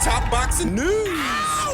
Top boxing news.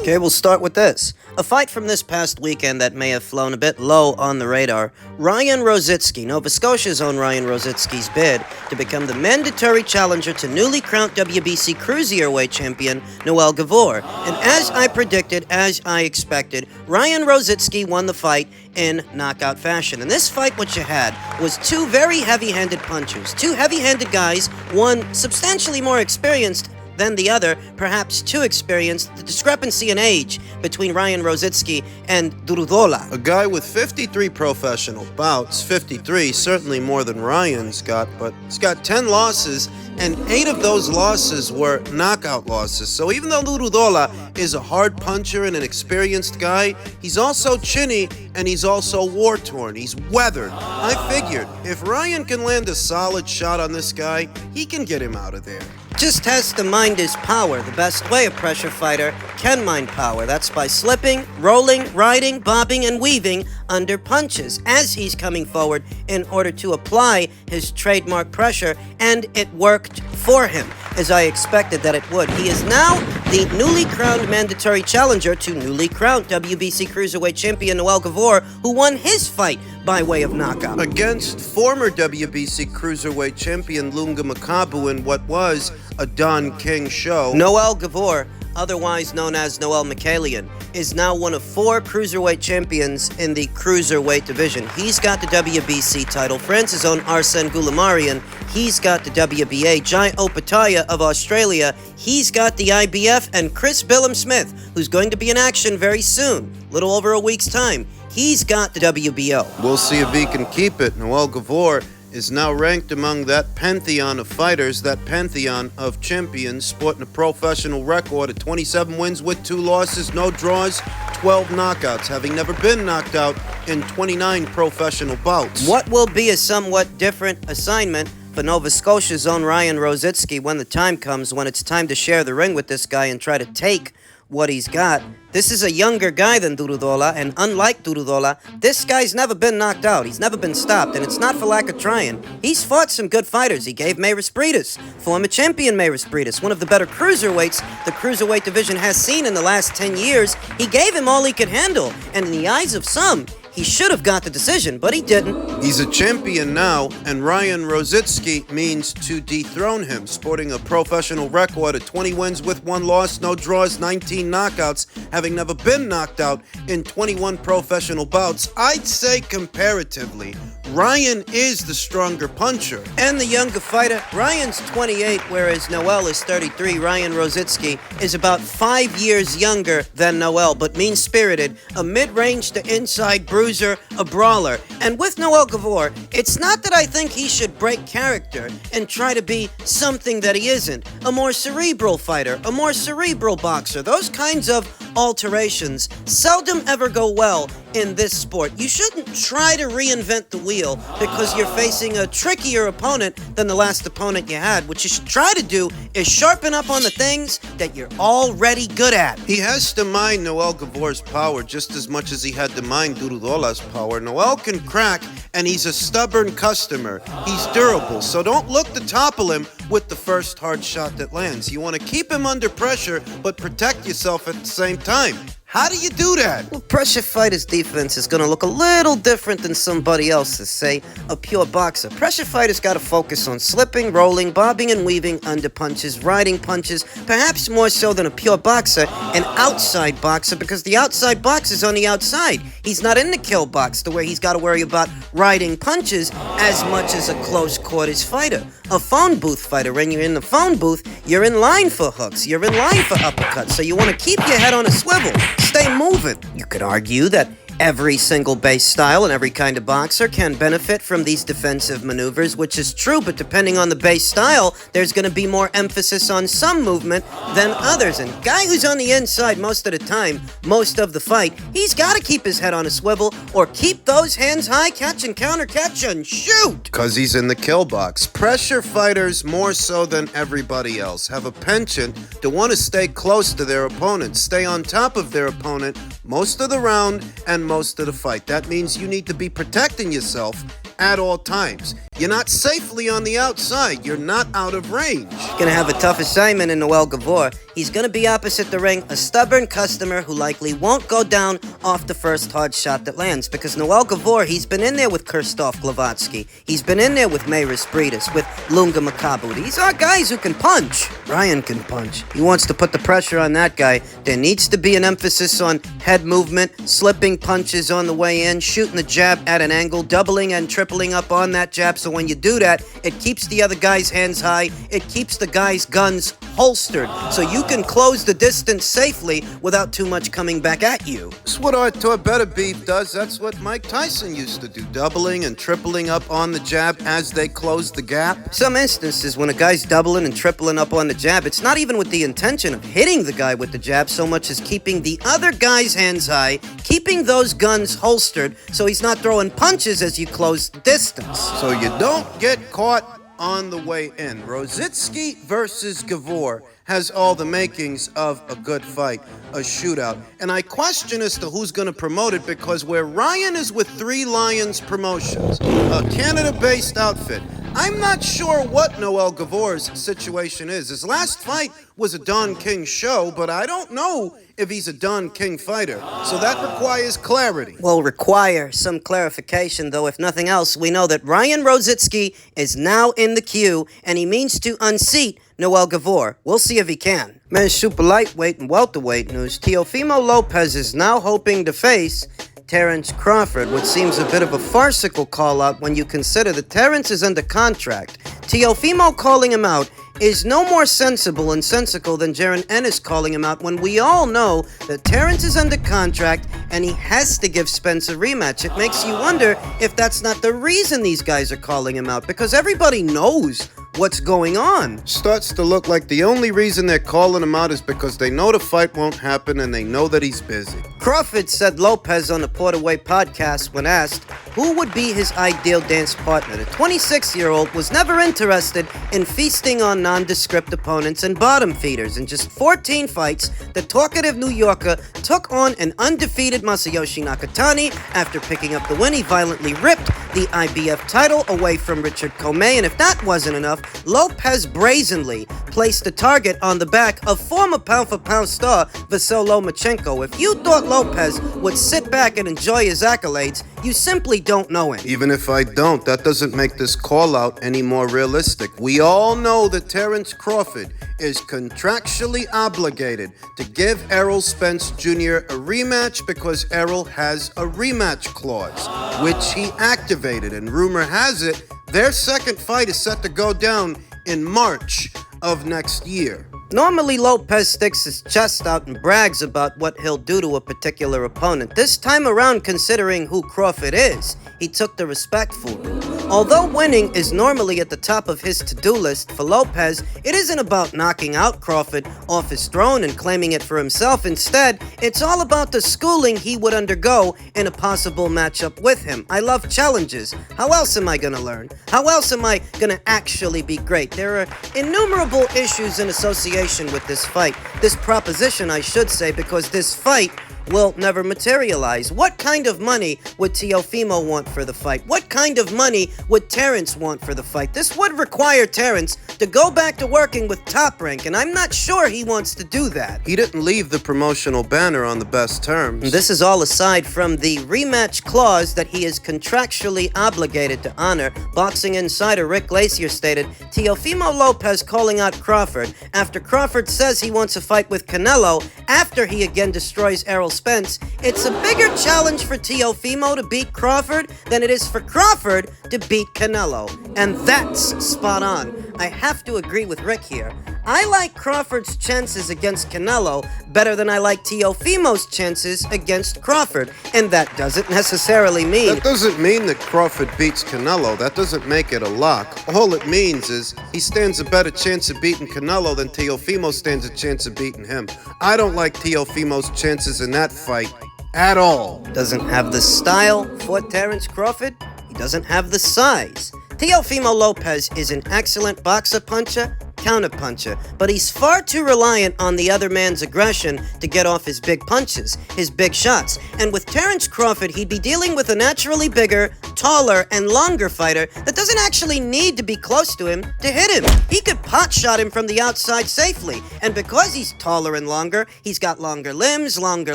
Okay, we'll start with this. A fight from this past weekend that may have flown a bit low on the radar. Ryan Rozicki, Nova Scotia's own Ryan Rozicki's bid to become the mandatory challenger to newly crowned WBC Cruiserweight champion Noel Gevor. And as I predicted, as I expected, Ryan Rozicki won the fight in knockout fashion. And this fight, what you had, was two very heavy-handed punchers. Two heavy-handed guys, one substantially more experienced than the other, perhaps too experienced. The discrepancy in age between Ryan Rozicki and Durodola. A guy with 53 professional bouts, 53, certainly more than Ryan's got, but he's got 10 losses, and 8 of those losses were knockout losses. So even though Durodola is a hard puncher and an experienced guy, he's also chinny and he's also war-torn. He's weathered. I figured if Ryan can land a solid shot on this guy, he can get him out of there. Just has to mind his power. The best way a pressure fighter can mind power. That's by slipping, rolling, riding, bobbing, and weaving under punches as he's coming forward in order to apply his trademark pressure, and it worked for him, as I expected that it would. He is now the newly crowned mandatory challenger to newly crowned WBC Cruiserweight champion Noel Gavor, who won his fight by way of knockout against former WBC Cruiserweight champion Lunga Makabu in what was a Don King show. Noel Gevor, otherwise known as Noel Mikhailian, is now one of 4 Cruiserweight champions in the Cruiserweight division. He's got the WBC title. France's own Arsene Goulamarian, he's got the WBA. Jai Opataya of Australia, he's got the IBF. And Chris Billam-Smith, who's going to be in action very soon, little over a week's time, he's got the WBO. We'll see if he can keep it. Noel Gevor is now ranked among that pantheon of fighters, that pantheon of champions, sporting a professional record of 27 wins with 2 losses, no draws, 12 knockouts, having never been knocked out in 29 professional bouts. What will be a somewhat different assignment for Nova Scotia's own Ryan Rozicki when the time comes, when it's time to share the ring with this guy and try to take what he's got. This is a younger guy than Durodola, and unlike Durodola, this guy's never been knocked out. He's never been stopped, and it's not for lack of trying. He's fought some good fighters. He gave Mayris Briedis, former champion Mayris Briedis, one of the better cruiserweights the cruiserweight division has seen in the last 10 years. He gave him all he could handle, and in the eyes of some, he should have got the decision, but he didn't. He's a champion now, and Ryan Rozicki means to dethrone him, sporting a professional record of 20 wins with 1 loss, no draws, 19 knockouts, having never been knocked out in 21 professional bouts. I'd say comparatively, Ryan is the stronger puncher. And the younger fighter, Ryan's 28, whereas Noel is 33. Ryan Rozicki is about 5 years younger than Noel, but mean-spirited, a mid-range to inside bruiser, a brawler. And with Noel Gavor, it's not that I think he should break character and try to be something that he isn't. A more cerebral fighter, a more cerebral boxer. Those kinds of alterations seldom ever go well in this sport. You shouldn't try to reinvent the wheel because you're facing a trickier opponent than the last opponent you had. What you should try to do is sharpen up on the things that you're already good at. He has to mind Noel Gavor's power just as much as he had to mind Durodola's power. Noel can crack, and he's a stubborn customer. He's durable, so don't look to topple him with the first hard shot that lands. You want to keep him under pressure, but protect yourself at the same time. How do you do that? Well, pressure fighter's defense is going to look a little different than somebody else's, say, a pure boxer. Pressure fighter's got to focus on slipping, rolling, bobbing, and weaving under punches, riding punches, perhaps more so than a pure boxer, an outside boxer, because the outside boxer's on the outside. He's not in the kill box, the way he's got to worry about riding punches as much as a close quarters fighter. A phone booth fighter, when you're in the phone booth, you're in line for hooks, you're in line for uppercuts, so you want to keep your head on a swivel. Stay moving. You could argue that every single base style and every kind of boxer can benefit from these defensive maneuvers, which is true, but depending on the base style, there's going to be more emphasis on some movement than others. And guy who's on the inside most of the time, most of the fight, he's got to keep his head on a swivel or keep those hands high, catch and counter, catch and shoot. Because he's in the kill box. Pressure fighters, more so than everybody else, have a penchant to want to stay close to their opponent, stay on top of their opponent most of the round and most of the fight. That means you need to be protecting yourself at all times. You're not safely on the outside. You're not out of range. Gonna have a tough assignment in Noel Gevor. He's gonna be opposite the ring, a stubborn customer who likely won't go down off the first hard shot that lands. Because Noel Gevor, he's been in there with Krzysztof Glowacki. He's been in there with Mayris Briedis, with Lunga Makabu. These are guys who can punch. Ryan can punch. He wants to put the pressure on that guy. There needs to be an emphasis on head movement, slipping punches on the way in, shooting the jab at an angle, doubling and tripling up on that jab. So when you do that, it keeps the other guy's hands high. It keeps the guy's guns holstered. So you can close the distance safely without too much coming back at you. That's what Artur Beterbiev does. That's what Mike Tyson used to do. Doubling and tripling up on the jab as they close the gap. Some instances when a guy's doubling and tripling up on the jab, it's not even with the intention of hitting the guy with the jab so much as keeping the other guy's hands high, keeping those guns holstered so he's not throwing punches as you close the distance. So you don't get caught on the way in. Rozicki versus Gavor has all the makings of a good fight, a shootout. And I question as to who's going to promote it, because where Ryan is with Three Lions Promotions, a Canada-based outfit, I'm not sure what Noel Gavor's situation is. His last fight was a Don King show, but I don't know if he's a Don King fighter. So that requires clarity. Will require some clarification, though. If nothing else, we know that Ryan Rozicki is now in the queue, and he means to unseat Noel Gevor. We'll see if he can. Men's super lightweight and welterweight news. Teofimo Lopez is now hoping to face Terence Crawford, which seems a bit of a farcical call-out when you consider that Terence is under contract. Teofimo calling him out is no more sensible and sensical than Jaron Ennis calling him out when we all know that Terence is under contract and he has to give Spence a rematch. It makes you wonder if that's not the reason these guys are calling him out, because everybody knows what's going on. Starts to look like the only reason they're calling him out is because they know the fight won't happen and they know that he's busy. Crawford said Lopez on the Portaway podcast when asked who would be his ideal dance partner. The 26-year-old was never interested in feasting on nondescript opponents and bottom feeders. In just 14 fights, the talkative New Yorker took on an undefeated Masayoshi Nakatani. After picking up the win, he violently ripped the IBF title away from Richard Comey. And if that wasn't enough, Lopez brazenly placed a target on the back of former pound-for-pound star Vasyl Lomachenko. If you thought Lopez would sit back and enjoy his accolades, you simply don't know him. Even if I don't, that doesn't make this call-out any more realistic. We all know that Terence Crawford is contractually obligated to give Errol Spence Jr. a rematch because Errol has a rematch clause, which he activated. And rumor has it, their second fight is set to go down in March of next year. Normally, Lopez sticks his chest out and brags about what he'll do to a particular opponent. This time around, considering who Crawford is, he took the respectful route. Although winning is normally at the top of his to-do list, for Lopez, it isn't about knocking out Crawford off his throne and claiming it for himself. Instead, it's all about the schooling he would undergo in a possible matchup with him. I love challenges. How else am I gonna learn? How else am I gonna actually be great? There are innumerable issues in association with this fight. This proposition, I should say, because this fight will never materialize. What kind of money would Teofimo want for the fight? What kind of money would Terence want for the fight? This would require Terence to go back to working with Top Rank, and I'm not sure he wants to do that. He didn't leave the promotional banner on the best terms. And this is all aside from the rematch clause that he is contractually obligated to honor. Boxing insider Rick Glacier stated, Teofimo Lopez calling out Crawford after Crawford says he wants a fight with Canelo after he again destroys Errol Spence. It's a bigger challenge for Teofimo to beat Crawford than it is for Crawford to beat Canelo. And that's spot on. I have to agree with Rick here. I like Crawford's chances against Canelo better than I like Teofimo's chances against Crawford. And that doesn't necessarily mean... That doesn't mean that Crawford beats Canelo. That doesn't make it a lock. All it means is he stands a better chance of beating Canelo than Teofimo stands a chance of beating him. I don't like Teofimo's chances in that fight at all. Doesn't have the style for Terence Crawford. He doesn't have the size. Teofimo Lopez is an excellent boxer puncher counterpuncher, but he's far too reliant on the other man's aggression to get off his big punches, his big shots. And with Terence Crawford, he'd be dealing with a naturally bigger, taller, and longer fighter that doesn't actually need to be close to him to hit him. He could pot-shot him from the outside safely, and because he's taller and longer, he's got longer limbs, longer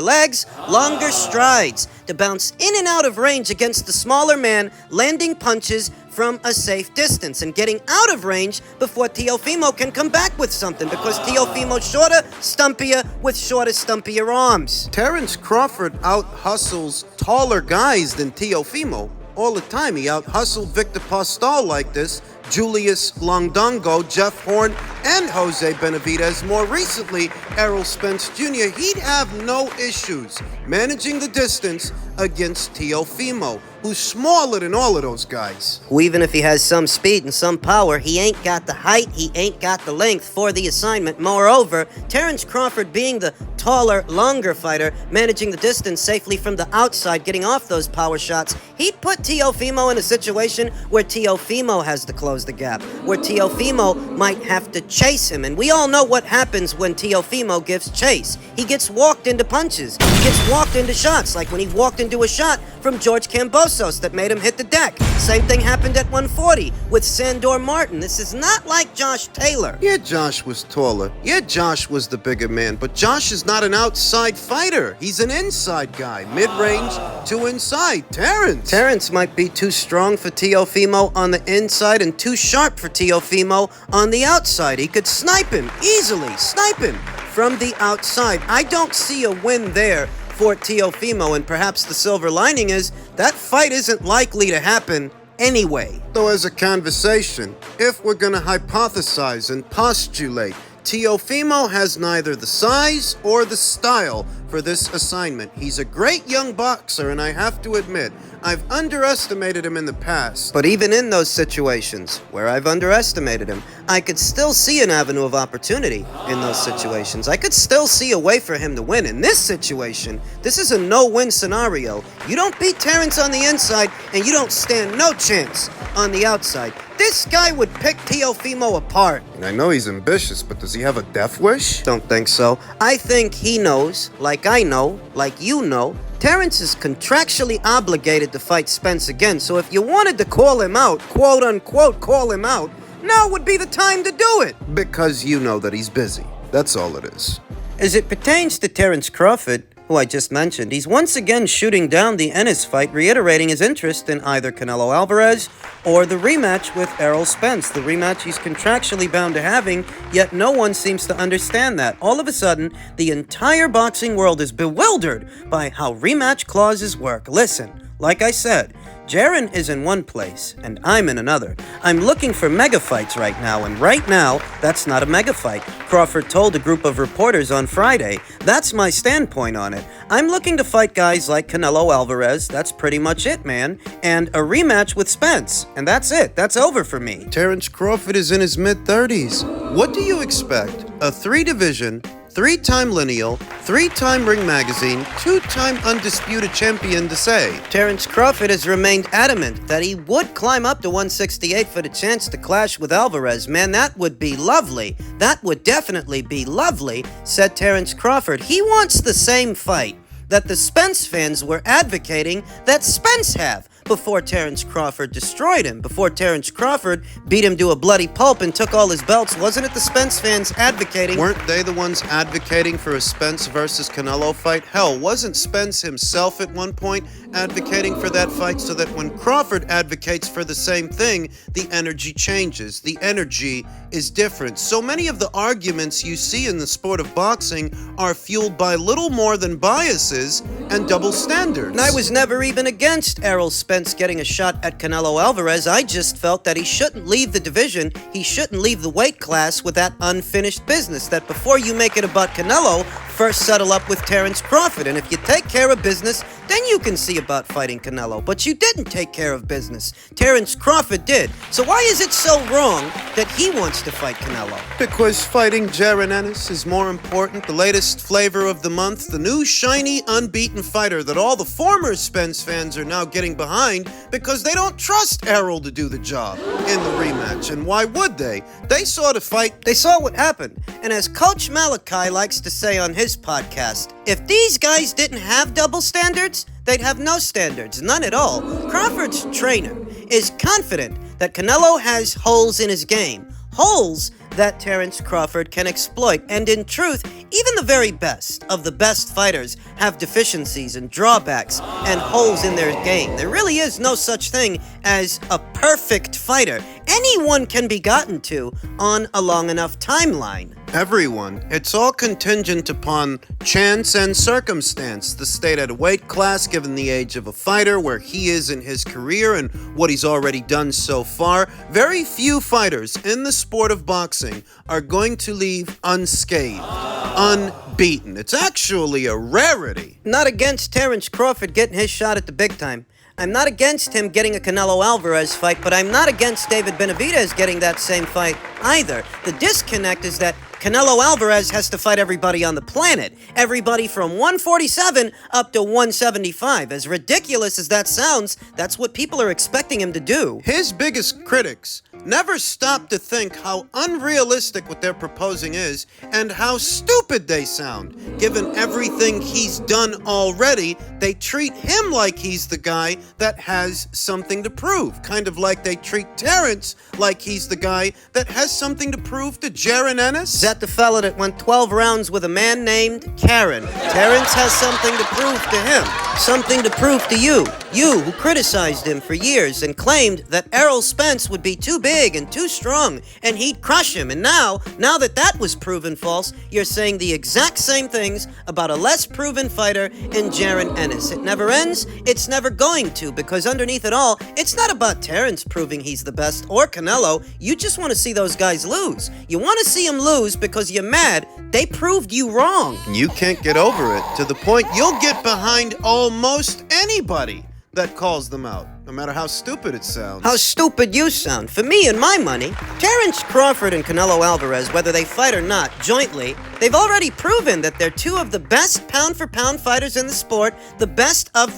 legs, longer strides to bounce in and out of range against the smaller man, landing punches from a safe distance and getting out of range before Teofimo can come back with something, because Teofimo's shorter, stumpier, with shorter, stumpier arms. Terence Crawford out-hustles taller guys than Teofimo all the time. He out-hustled Victor Postol like this, Julius Longdongo, Jeff Horn, and Jose Benavidez. More recently, Errol Spence Jr. He'd have no issues managing the distance against Teofimo, who's smaller than all of those guys. Who, even if he has some speed and some power, he ain't got the height, he ain't got the length for the assignment. Moreover, Terence Crawford, being the taller, longer fighter, managing the distance safely from the outside, getting off those power shots, he'd put Teofimo in a situation where Teofimo has to close the gap, where Teofimo might have to chase him. And we all know what happens when Teofimo gives chase. He gets walked into punches. He gets walked into shots, like when he walked into a shot from George Kambosos that made him hit the deck. Same thing happened at 140 with Sandor Martin. This is not like Josh Taylor. Yeah, Josh was taller. Yeah, Josh was the bigger man. But Josh is not an outside fighter. He's an inside guy. Mid-range to inside. Terence might be too strong for Teofimo on the inside and too sharp for Teofimo on the outside. He could snipe him easily. Snipe him from the outside. I don't see a win there for Teofimo, and perhaps the silver lining is that fight isn't likely to happen anyway. So as a conversation, if we're gonna hypothesize and postulate, Teofimo has neither the size or the style for this assignment. He's a great young boxer, and I have to admit, I've underestimated him in the past. But even in those situations where I've underestimated him, I could still see an avenue of opportunity in those situations. I could still see a way for him to win. In this situation, this is a no-win scenario. You don't beat Terence on the inside, and you don't stand no chance on the outside. This guy would pick Teofimo apart. And I know he's ambitious, but does he have a death wish? Don't think so. I think he knows, like I know, like you know, Terence is contractually obligated to fight Spence again, so if you wanted to call him out, quote-unquote call him out, now would be the time to do it. Because you know that he's busy. That's all it is. As it pertains to Terence Crawford, who I just mentioned, he's once again shooting down the Ennis fight, reiterating his interest in either Canelo Alvarez or the rematch with Errol Spence, the rematch he's contractually bound to having, yet no one seems to understand that. All of a sudden, the entire boxing world is bewildered by how rematch clauses work. Listen, like I said, Jaron is in one place, and I'm in another. I'm looking for mega fights right now, and right now, that's not a mega fight. Crawford told a group of reporters on Friday. That's my standpoint on it. I'm looking to fight guys like Canelo Alvarez, that's pretty much it, man, and a rematch with Spence, and that's it. That's over for me. Terence Crawford is in his mid-30s. What do you expect? A 3-division, 3-time lineal, 3-time Ring Magazine, 2-time undisputed champion to say? Terence Crawford has remained adamant that he would climb up to 168 for the chance to clash with Alvarez. Man, that would be lovely. That would definitely be lovely, said Terence Crawford. He wants the same fight that the Spence fans were advocating that Spence have before Terence Crawford destroyed him, before Terence Crawford beat him to a bloody pulp and took all his belts. Wasn't it the Spence fans advocating? Weren't they the ones advocating for a Spence versus Canelo fight? Hell, wasn't Spence himself at one point advocating for that fight, so that when Crawford advocates for the same thing, the energy changes. The energy is different. So many of the arguments you see in the sport of boxing are fueled by little more than biases and double standards. And I was never even against Errol Spence getting a shot at Canelo Alvarez. I just felt that he shouldn't leave the division, he shouldn't leave the weight class with that unfinished business, that before you make it about Canelo, first settle up with Terence Crawford. And if you take care of business, then you can see about fighting Canelo. But you didn't take care of business. Terence Crawford did. So why is it so wrong that he wants to fight Canelo? Because fighting Jaron Ennis is more important. The latest flavor of the month, the new shiny, unbeaten fighter that all the former Spence fans are now getting behind because they don't trust Errol to do the job in the rematch. And why would they? They saw the fight. They saw what happened. And as Coach Malachi likes to say on his podcast, if these guys didn't have double standards, they'd have no standards, none at all. Crawford's trainer is confident that Canelo has holes in his game, holes that Terence Crawford can exploit. And in truth, even the very best of the best fighters have deficiencies and drawbacks and holes in their game. There really is no such thing as a perfect fighter. Anyone can be gotten to on a long enough timeline. Everyone. It's all contingent upon chance and circumstance. The state at a weight class, given the age of a fighter, where he is in his career and what he's already done so far. Very few fighters in the sport of boxing are going to leave unscathed, unbeaten. It's actually a rarity. Not against Terence Crawford getting his shot at the big time. I'm not against him getting a Canelo Alvarez fight, but I'm not against David Benavidez getting that same fight either. The disconnect is that Canelo Alvarez has to fight everybody on the planet. Everybody from 147 up to 175. As ridiculous as that sounds, that's what people are expecting him to do. His biggest critics never stop to think how unrealistic what they're proposing is and how stupid they sound. Given everything he's done already, they treat him like he's the guy that has something to prove. Kind of like they treat Terence like he's the guy that has something to prove to Jaron Ennis. Is that the fella that went 12 rounds with a man named Karen? Terence has something to prove to him. Something to prove to you. You, who criticized him for years and claimed that Errol Spence would be too big and too strong and he'd crush him. And now that was proven false, you're saying the exact same things about a less proven fighter in Jaron Ennis. It never ends. It's never going to, because underneath it all, it's not about Terence proving he's the best or Canelo. You just want to see those guys lose. You want to see them lose because you're mad they proved you wrong. You can't get over it, to the point you'll get behind almost anybody that calls them out, no matter how stupid it sounds. How stupid you sound. For me and my money, Terence Crawford and Canelo Alvarez, whether they fight or not, jointly, they've already proven that they're two of the best pound-for-pound fighters in the sport, the best of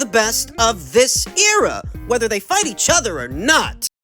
this era, whether they fight each other or not.